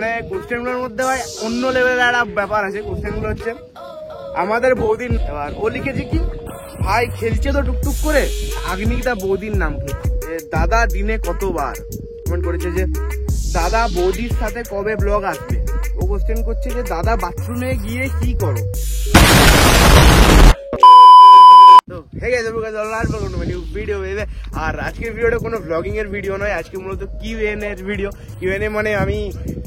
মানে কোশ্চেনগুলোর মধ্যে ভাই অন্য লেভেলের একটা ব্যাপার আছে। কোশ্চেনগুলো হচ্ছে আমাদের বৌদির, এবার ও লিখেছে কি ভাই খেলছে তো টুকটুক করে, আগ্নিকটা বৌদির নাম কি? দাদা দিনে কতবার কমেন্ট করেছে যে দাদা বৌদির সাথে কবে ব্লগ আসবে। ও কোশ্চেন করছে যে দাদা বাথরুমে গিয়ে কি করো। আর আজকের ভিডিওটা কোনো ব্লগিং এর ভিডিও নয়, আজকে মূলত কিউএন এর ভিডিও। কিউএনএ মানে আমি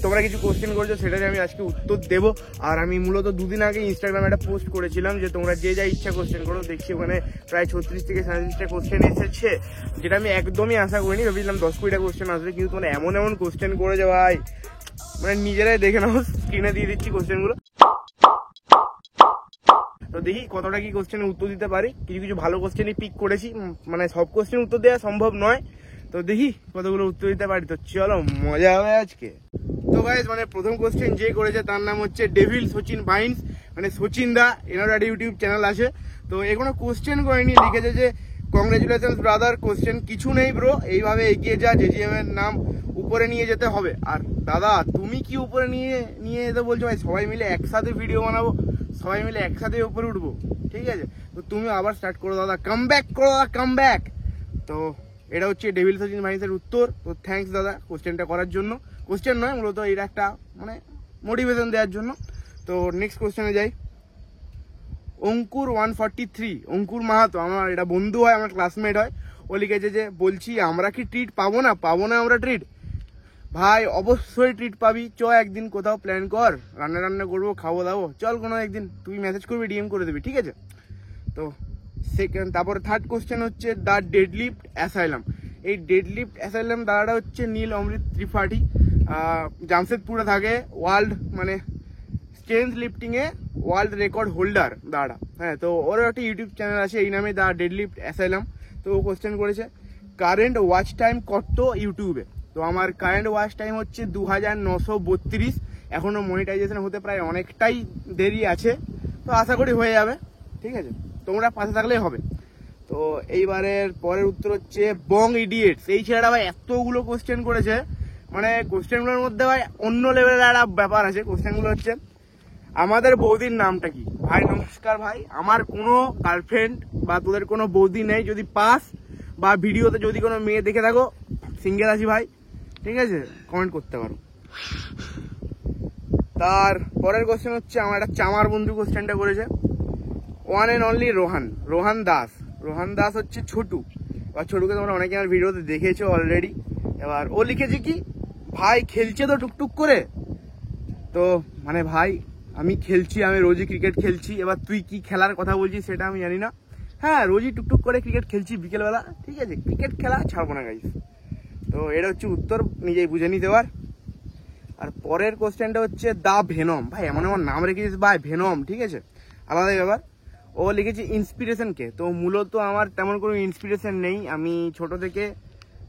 তোমরা কিছু কোশ্চেন করছো সেটাতে আমি আজকে উত্তর দেবো। আর আমি মূলত দুদিন আগে ইনস্টাগ্রামে একটা পোস্ট করেছিলাম যে তোমরা যে যা ইচ্ছা কোশ্চেন করো। দেখছি ওখানে প্রায় 36 থেকে 37টা কোশ্চেন এসেছে, যেটা আমি একদমই আশা করিনি। ভেবেছিলাম 10-20টা কোশ্চেন আসবে, কিন্তু তোমরা এমন এমন কোশ্চেন করেছে ভাই, মানে নিজেরাই দেখে নাও, স্ক্রিনে দিয়ে দিচ্ছি কোশ্চেনগুলো। তো দেখি কতটা কি কোশ্চেনের উত্তর দিতে পারি। কিছু কিছু ভালো কোশ্চেনই পিক করেছি, মানে সব কোশ্চেন উত্তর দেওয়া সম্ভব নয়। তো দেখি কতগুলো উত্তর দিতে পারি। তো চলো মজা হবে আজকে। তো গাইস মানে প্রথম কোশ্চেন যে করেছে তার নাম হচ্ছে ডেভিল সচিন ভাইন্স, মানে সচিন দা, এনার একটা ইউটিউব চ্যানেল আছে। তো এ কোনো কোশ্চেন করেনি, লিখেছে যে কংগ্রেচুলেশন ব্রাদার, কোশ্চেন কিছু নেই ব্রো, এইভাবে এগিয়ে যা, জেজিএম এর নাম উপরে নিয়ে যেতে হবে। আর দাদা তুমি কি উপরে নিয়ে যেতে বলছো ভাই? সবাই মিলে একসাথে ভিডিও বানাবো, সবাই মিলে একসাথে উপরে উঠবো, ঠিক আছে? তো তুমি আবার স্টার্ট করো দাদা, কাম ব্যাক করো দাদা, কাম ব্যাক। তো এটা হচ্ছে ডেভিল সচিন ভাইন্সের উত্তর। তো থ্যাঙ্কস দাদা কোশ্চেনটা করার জন্য। কোশ্চেন নয়, মূলত এটা একটা মানে মোটিভেশন দেওয়ার জন্য। তো নেক্সট কোশ্চেনে যাই। অঙ্কুর 143, অঙ্কুর মাহাতো, আমার এটা বন্ধু হয়, আমার ক্লাসমেট হয়। ও লিখেছে যে বলছি আমরা কি ট্রিট পাবো না আমরা ট্রিট? ভাই অবশ্যই ট্রিট পাবি, চ একদিন কোথাও প্ল্যান কর, রান্না করবো, খাবো দাবো, চল কোনো একদিন। তুই মেসেজ করবি, ডিএম করে দিবি, ঠিক আছে? তো তারপর থার্ড কোশ্চেন হচ্ছে দ্য ডেডলিফট অ্যাসাইলাম। এই ডেডলিফট অ্যাসাইলাম দাদাটা হচ্ছে নীল অমৃত ত্রিপাঠী, জামশেদপুরে থাকে, ওয়ার্ল্ড মানে স্ট্রেংথ লিফটিংয়ে ওয়ার্ল্ড রেকর্ড হোল্ডার দাদা। হ্যাঁ, তো ওরও একটা ইউটিউব চ্যানেল আছে এই নামে, দ্য ডেডলিফট অ্যাসাইলাম। তো ও কোশ্চেন করেছে কারেন্ট ওয়াচ টাইম কত ইউটিউবে? তো আমার কারেন্ট ওয়াচ টাইম হচ্ছে 2932। এখনো মনিটাইজেশন হতে প্রায় অনেকটাই দেরি আছে, তো আশা করি হয়ে যাবে, ঠিক আছে? তোমরা পাশে থাকলেই হবে। তো এইবারের পরের উত্তর হচ্ছে বং ইডিয়েটস। এই ছেলেটা ভাই এতগুলো কোশ্চেন করেছে, মানে কোশ্চেনগুলোর মধ্যে ভাই অন্য লেভেলের একটা ব্যাপার আছে। কোশ্চেনগুলো হচ্ছে আমাদের বৌদির নামটা কি? ভাই নমস্কার ভাই, আমার কোনো গার্লফ্রেন্ড বা তোদের কোনো বৌদি নেই। যদি পাস বা ভিডিওতে যদি কোনো মেয়ে দেখে থাকো, সিঙ্গেল আছি ভাই, ঠিক আছে? কমেন্ট করতে পারো। তার পরের কোশ্চেন হচ্ছে আমার একটা চামার বন্ধু কোশ্চেনটা করেছে, one and only Rohan Das হচ্ছে ছোটু। এবার ছোটুকে তোমরা অনেকে আমার ভিডিওতে দেখেছো অলরেডি। এবার ও লিখেছে কি ভাই খেলছে তো টুকটুক করে। তো মানে ভাই আমি খেলছি, আমি রোজই ক্রিকেট খেলছি। এবার তুই কি খেলার কথা বলছিস সেটা আমি জানি না। হ্যাঁ, রোজই টুকটুক করে ক্রিকেট খেলছি বিকেলবেলা, ঠিক আছে? ক্রিকেট খেলা ছাড়বো না গাইস। তো এটা হচ্ছে উত্তর, নিজেই বুঝে নিতে পার। আর পরের কোশ্চেনটা হচ্ছে দা ভেনম। ভাই এমন আমার নাম রেখেছিস ভাই, ভেনম, ঠিক আছে? আলাদা ব্যাপার। ও লিখেছে ইন্সপিরেশন কে? তো মূলত আমার তেমন কোনো ইন্সপিরেশন নেই। আমি ছোট থেকে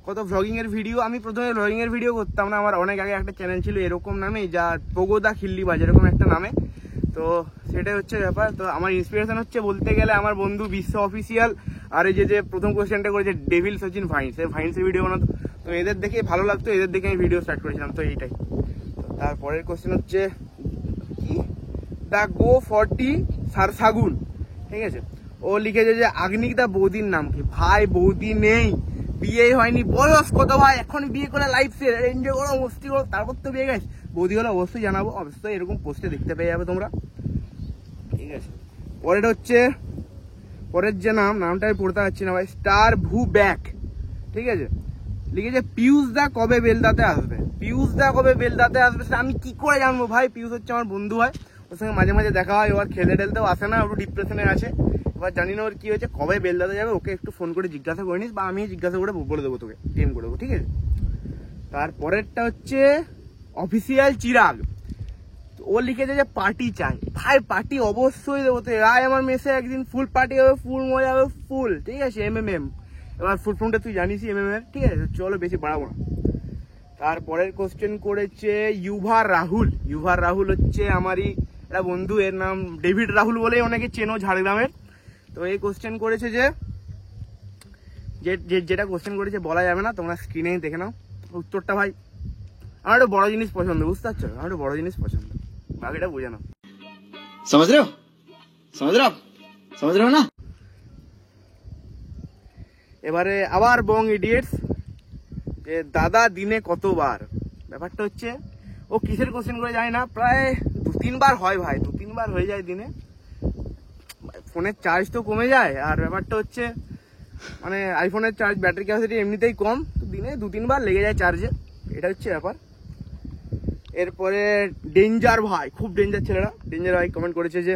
কত ভ্লগিং এর ভিডিও, আমি প্রথমে ভ্লগিং এর ভিডিও করতাম না। আমার অনেক আগে একটা চ্যানেল ছিল এরকম নামে, যা পগোদা খিল্লিবাজ এরকম একটা নামে। তো সেটাই হচ্ছে ব্যাপার। তো আমার ইন্সপিরেশন হচ্ছে বলতে গেলে আমার বন্ধু বিশ্ব অফিসিয়াল, আর এই যে প্রথম কোশ্চেনটা করেছে ডেভিল সচিন ভাইন্সের ভিডিও বানাতো। তো এদের দেখে ভালো লাগতো, এদের দেখে আমি ভিডিও স্টার্ট করেছিলাম। তো এইটাই। তারপরের কোশ্চেন হচ্ছে কি দা গো 40 সারসাগুন, ঠিক আছে? ও লিখেছে যে আগ্নিকদা বৌদির নাম কি? ভাই বৌদি নেই, বিয়ে হয়নি। বয়স কত ভাই? এখন বিয়ে করে লাইফ এনজয় করো, মস্তি করো, তারপর তো বিয়ে গেছে। বৌদি হলে অবশ্যই জানাবো, অবশ্যই এরকম পোস্টে দেখতে পেয়ে যাবে তোমরা, ঠিক আছে? পরেরটা হচ্ছে, পরের যে নামটা আমি পড়তে পারছি না ভাই, স্টার ভু ব্যাক, ঠিক আছে? লিখেছে পিয়ুষ দা কবে বেলদাতে আসবে? সেটা আমি কি করে জানবো ভাই? পিয়ুষ হচ্ছে আমার বন্ধু হয়, ওর সঙ্গে মাঝে মাঝে দেখা হয়। এবার খেলে টেলতেও আসে না, একটু ডিপ্রেশনে আছে। এবার জানি না ওর কি হয়েছে, কবে বেলদাতে যাবে, ওকে একটু ফোন করে জিজ্ঞাসা করে নিস, বা আমি জিজ্ঞাসা করে বলে দেবো তোকে, ডিএম করে দেবো, ঠিক আছে? তারপরেরটা হচ্ছে অফিসিয়াল চিরাগ। ও লিখেছে যে পার্টি চাই। ভাই পার্টি অবশ্যই দেবো। তো রায় আমার মেসে একদিন ফুল পার্টি হবে, ফুল মজা হবে, ফুল, ঠিক আছে? এমএমএম। এবার ফুল ফর্মটা তুই জানিসই, এমএমএম, ঠিক আছে? চলো বেশি বাড়াবো না। তারপরের কোশ্চেন করেছে ইউভার রাহুল হচ্ছে আমারই একটা বন্ধু, এর নাম ডেভিড রাহুল বলে অনেকে চেনো ঝাড়গ্রামের। তো এই কোশ্চেন করেছে যে যেটা কোশ্চেন করেছে বলা যাবে না, তোমরা স্ক্রিনেই দেখে নাও উত্তরটা ভাই। আমার একটু বড় জিনিস পছন্দ, বুঝতে পারছো? আমার একটু বড় জিনিস পছন্দ, বাকিটা বুঝে নাও। समझ रहे हो ना? এবারে আবার বং ইডিয়েটস, যে দাদা দিনে কতবার। ব্যাপারটা হচ্ছে ও কিসের কোশ্চেন করে যায় না, প্রায় 2-3 বার হয় ভাই, 2-3 বার হয়ে যায় দিনে। ফোনের চার্জ তো কমে যায়, আর ব্যাপারটা হচ্ছে মানে আইফোনের চার্জ ব্যাটারি ক্যাপাসিটি এমনিতেই কম, তো দিনে 2-3 বার লেগে যায় চার্জে, এটা হচ্ছে ব্যাপার। এরপরে ডেঞ্জার ভাই, খুব ডেঞ্জার ছেলেরা, ডেঞ্জার ভাই কমেন্ট করেছে যে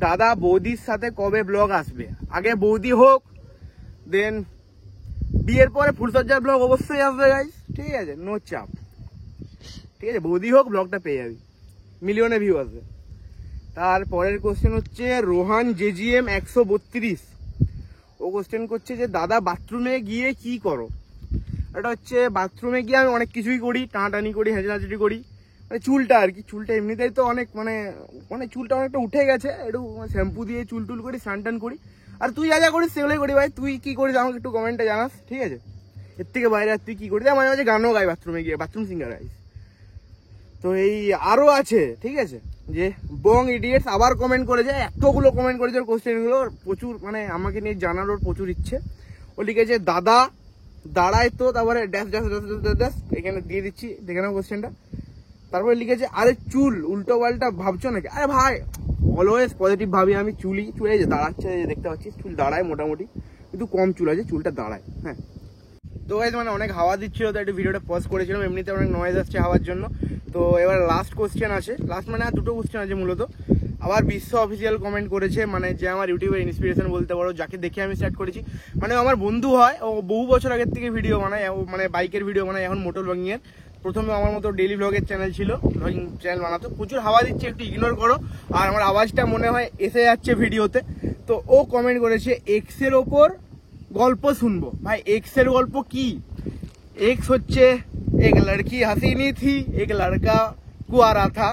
দাদা বৌদির সাথে কবে ব্লগ আসবে, আগে বৌদি হোক দেন বিয়ের পরে ফুলসজ্জার ব্লগ অবশ্যই আসবে গাইস, ঠিক আছে, নো চাপ, ঠিক আছে, বৌদি হোক ব্লগটা পেয়ে যাবি, মিলিয়নে ভিউ আসবে। তারপরের কোশ্চেন হচ্ছে রোহান JGM 132, ও কোশ্চেন করছে যে দাদা বাথরুমে গিয়ে কি করো। এটা হচ্ছে বাথরুমে গিয়ে আমি অনেক কিছুই করি, টানাটানি করি, হেঁচানাচুটি করি, মানে চুলটা আর কি, চুলটা এমনিতেই তো অনেক মানে চুলটা অনেকটা উঠে গেছে, একটু শ্যাম্পু দিয়ে চুল টুল করি, স্নান টান করি। আর তুই যা যা করিস সেগুলোই করি ভাই, তুই কি করিস আমাকে একটু কমেন্টে জানাস, ঠিক আছে? এর থেকে বাইরে আর তুই কি করিস? মাঝে মাঝে গানও গাই বাথরুমে গিয়ে, বাথরুম সিঙ্গার গাইস। তো এই আরো আছে, ঠিক আছে, যে বং ইডিয়েটস আবার কমেন্ট করেছে, এতগুলো কমেন্ট করেছে, ওর কোশ্চেনগুলো প্রচুর, মানে আমাকে নিয়ে জানার ওর প্রচুর ইচ্ছে। ও লিখেছে দাদা দাঁড়ায় তো, তারপরে ড্যাশ ড্যাশ ড্যাশ ড্যাশ এখানে দিয়ে দিচ্ছি, দেখে নাও কোশ্চেনটা। তারপরে লিখেছে আরে চুল উল্টো পাল্টা ভাবছো নাকি? আরে ভাই অলওয়েজ পজিটিভ ভাবি আমি, চুলে যে দাঁড়াচ্ছে, দেখতে পাচ্ছিস চুল দাঁড়ায় মোটামুটি, কিন্তু কম চুল আছে, চুলটা দাঁড়ায়। হ্যাঁ, তো গাইস মানে অনেক হাওয়া দিচ্ছিল, তো একটু ভিডিওটা পজ করেছিলাম, এমনিতে অনেক নয়েজ আসছে হাওয়ার জন্য। তো এবার লাস্ট কোশ্চেন আছে, লাস্ট মানে আর দুটো কোশ্চেন আছে মূলত। আবার বিশ্ব অফিসিয়াল কমেন্ট করেছে, মানে যে আমার ইউটিউবের ইন্সপিরেশন বলতে পারো, যাকে দেখে আমি স্টার্ট করেছি, মানে আমার বন্ধু হয়, ও বহু বছর আগের থেকে ভিডিও বানায়, মানে বাইকের ভিডিও বানায়, এখন মোটর ব্লগিং এর। প্রথমে আমার মতো ডেইলি ব্লগের চ্যানেল ছিল, ব্লগিং চ্যানেল বানাতো, প্রচুর হাওয়া দিচ্ছে, একটু ইগনোর করো, আর আমার আওয়াজটা মনে হয় এসে যাচ্ছে ভিডিওতে। তো ও কমেন্ট করেছে এক্স এর ওপর গল্প শুনবো। ভাই এক্স এর গল্প কি? এক্স হচ্ছে এক লড়কি হাসিনি থি, এক লড়কা কুয়ারা থা,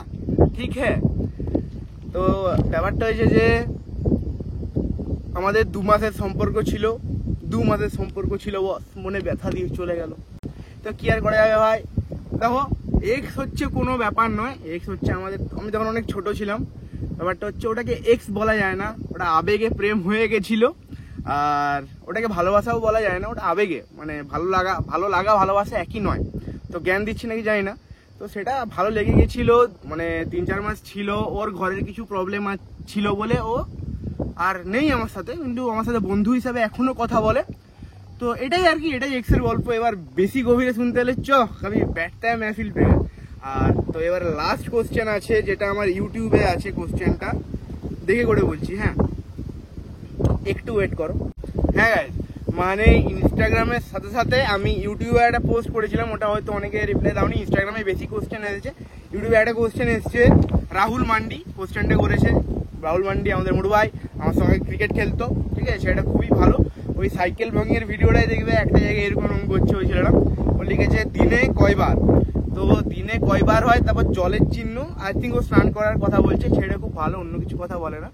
ঠিক হ্যাঁ। তো ব্যাপারটা হয়েছে যে আমাদের 2 মাসের সম্পর্ক ছিল, 2 মাসের সম্পর্ক ছিল, বস মনে ব্যথা দিয়ে চলে গেল। তো কি আর করা যাবে ভাই, দেখো এক্স হচ্ছে কোনো ব্যাপার নয়, এক্স হচ্ছে আমাদের, আমি যখন অনেক ছোট ছিলাম, ব্যাপারটা হচ্ছে ওটাকে এক্স বলা যায় না, ওটা আবেগে প্রেম হয়ে গেছিল, আর ওটাকে ভালোবাসাও বলা যায় না, ওটা আবেগে, মানে ভালো লাগা ভালোবাসা একই নয়। তো জ্ঞান দিচ্ছি নাকি জানি না, তো সেটা ভালো লেগে গেছিল, মানে 3-4 মাস ছিল, ওর ঘরের কিছু প্রবলেম ছিল বলে ও আর নেই আমার সাথে, কিন্তু আমার সাথে বন্ধু হিসাবে এখনো কথা বলে। তো এটাই আর কি, এটাই এক্সের গল্প। এবার বেশি গভীরে শুনতে হলে আমি ব্যাটটা মেহফিল পে। আর তো এবার লাস্ট কোশ্চেন আছে, যেটা আমার ইউটিউবে আছে, কোশ্চেনটা দেখে করে বলছি, হ্যাঁ একটু ওয়েট করো। হ্যাঁ গাইস, মানে ইনস্টাগ্রামের সাথে সাথে আমি ইউটিউবে একটা পোস্ট করেছিলাম, ওটা হয়তো অনেকে রিপ্লাই দাওনি, ইনস্টাগ্রামে বেশি কোশ্চেন এসেছে, ইউটিউবে একটা কোশ্চেন এসছে, রাহুল মান্ডি কোশ্চেনটা করেছে। রাহুল মান্ডি আমাদের মুড়ু ভাই, আমার সঙ্গে ক্রিকেট খেলতো, ঠিক আছে, সেটা খুবই ভালো। ওই সাইকেল ভঙ্গের ভিডিওটাই দেখবে, একটা জায়গায় এরকম করছে ওই ছেলেটা। ও লিখেছে দিনে কয়বার, তো দিনে কয়বার হয়, তারপর জলের চিহ্ন, আই থিঙ্ক ও স্নান করার কথা বলছে, সেটা খুব ভালো, অন্য কিছু কথা বলে না।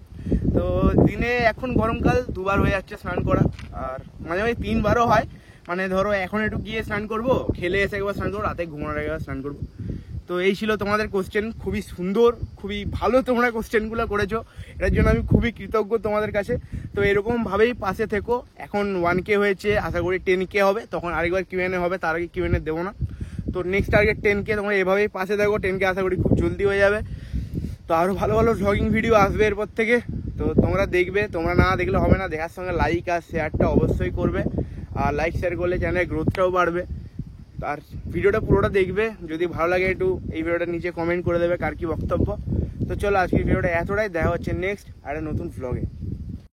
তো দিনে এখন গরমকাল 2 বার হয়ে যাচ্ছে স্নান করা, আর মাঝে মাঝে 3 বারও হয়, মানে ধরো এখন একটু গিয়ে স্নান করবো, খেলে এসে একবার স্নান করবো, রাতে ঘুমানোর আগে স্নান করবো। তো এই ছিল তোমাদের কোশ্চেন, খুবই সুন্দর, খুবই ভালো তোমরা কোশ্চেনগুলো করেছো, এটার জন্য আমি খুবই কৃতজ্ঞ তোমাদের কাছে। তো এরকম ভাবেই পাশে থেকো, এখন 1K হয়েছে, আশা করি 10K হবে, তখন আরেকবার Q&A হবে, তার আগে Q&A দেবো না। তো নেক্সট টার্গেট 10K, তোমরা এভাবেই পাশে থাকো, 10K আশা করি খুব জলদি হয়ে যাবে। তো আরও ভালো ভালো ভ্লগিং ভিডিও আসবে এরপর থেকে, তো তোমরা দেখবে, তোমরা না দেখলে হবে না, দেখার সঙ্গে লাইক আর শেয়ারটা অবশ্যই করবে, আর লাইক শেয়ার করলে চ্যানেলের গ্রোথটাও বাড়বে। আর ভিডিওটা পুরোটা দেখবে, যদি ভালো লাগে একটু এই ভিডিওটা নিচে কমেন্ট করে দেবে কার কি বক্তব্য। তো চলো আজকের ভিডিওটা এতটাই, দেখা হচ্ছে নেক্সট আর একটা নতুন ভ্লগে।